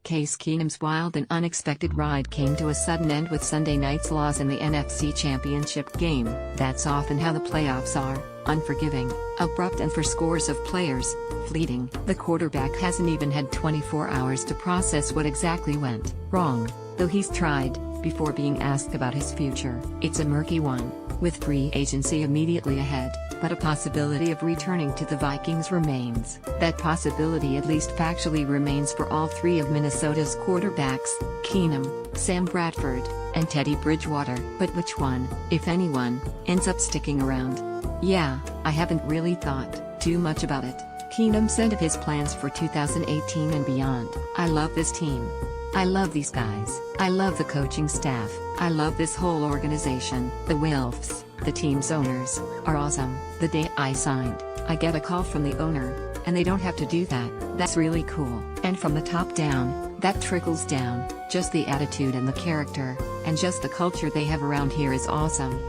Case Keenum's wild and unexpected ride came to a sudden end with Sunday night's loss in the NFC Championship game. That's often how the playoffs are, unforgiving, abrupt, and for scores of players, fleeting. The quarterback hasn't even had 24 hours to process what exactly went wrong, though he's tried, before being asked about his future. It's a murky one, with free agency immediately ahead, but a possibility of returning to the Vikings remains. That possibility at least factually remains for all three of Minnesota's quarterbacks, Keenum, Sam Bradford, and Teddy Bridgewater. But which one, if anyone, ends up sticking around? Yeah, I haven't really thought too much about it. Keenum said of his plans for 2018 and beyond, "I love this team. I love these guys. I love the coaching staff. I love this whole organization. The Wilfs, the team's owners, are awesome. The day I signed, I get a call from the owner, and they don't have to do that. That's really cool. And from the top down, that trickles down. Just the attitude and the character, and just the culture they have around here is awesome."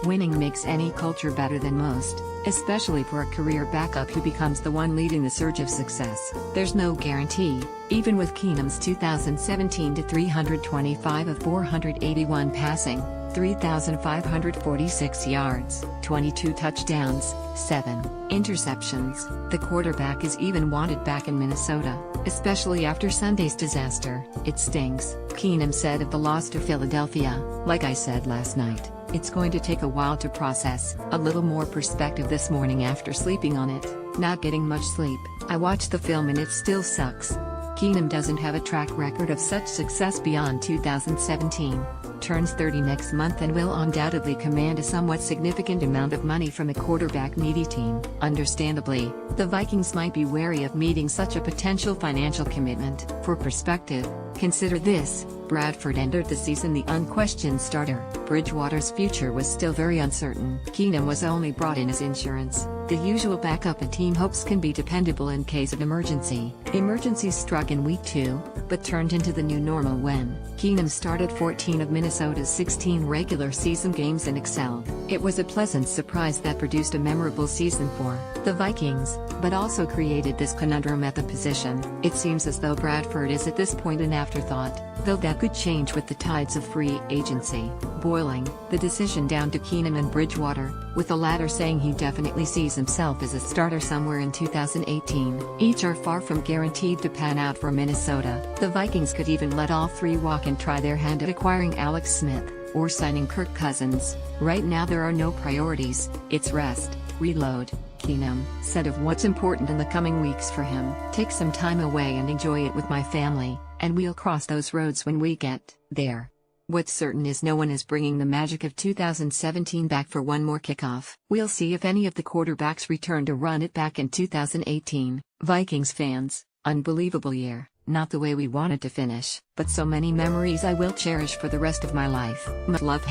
Winning makes any culture better than most, especially for a career backup who becomes the one leading the surge of success. There's no guarantee, even with Keenum's 2017 to 325 of 481 passing, 3,546 yards, 22 touchdowns, 7 interceptions. The quarterback is even wanted back in Minnesota, especially after Sunday's disaster. "It stinks," Keenum said of the loss to Philadelphia. "Like I said last night, it's going to take a while to process." A little more perspective this morning after sleeping on it. "Not getting much sleep. I watched the film and it still sucks." Keenum doesn't have a track record of such success beyond 2017. Turns 30 next month and will undoubtedly command a somewhat significant amount of money from a quarterback-needy team. Understandably, the Vikings might be wary of meeting such a potential financial commitment. For perspective, consider this: Bradford entered the season the unquestioned starter. Bridgewater's future was still very uncertain. Keenum was only brought in as insurance, the usual backup a team hopes can be dependable in case of emergency. Emergencies struck in week 2, but turned into the new normal when Keenum started 14 of Minnesota's 16 regular season games and excelled. It was a pleasant surprise that produced a memorable season for the Vikings, but also created this conundrum at the position. It seems as though Bradford is at this point an afterthought, though that could change with the tides of free agency boiling. The decision down to Keenum and Bridgewater, with the latter saying he definitely sees himself as a starter somewhere in 2018. Each are far from guaranteed to pan out for Minnesota. The Vikings could even let all three walk and try their hand at acquiring Alex Smith, or signing Kirk Cousins. Right now there are no priorities, it's rest, reload. Keenum said of what's important in the coming weeks for him: "Take some time away and enjoy it with my family, and we'll cross those roads when we get there." What's certain is no one is bringing the magic of 2017 back for one more kickoff. We'll see if any of the quarterbacks return to run it back in 2018. Vikings fans, unbelievable year. Not the way we wanted to finish, but so many memories I will cherish for the rest of my life. Much love.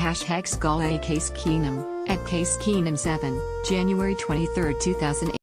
#Skull Case Keenum, @CaseKeenum7, January 23, 2008.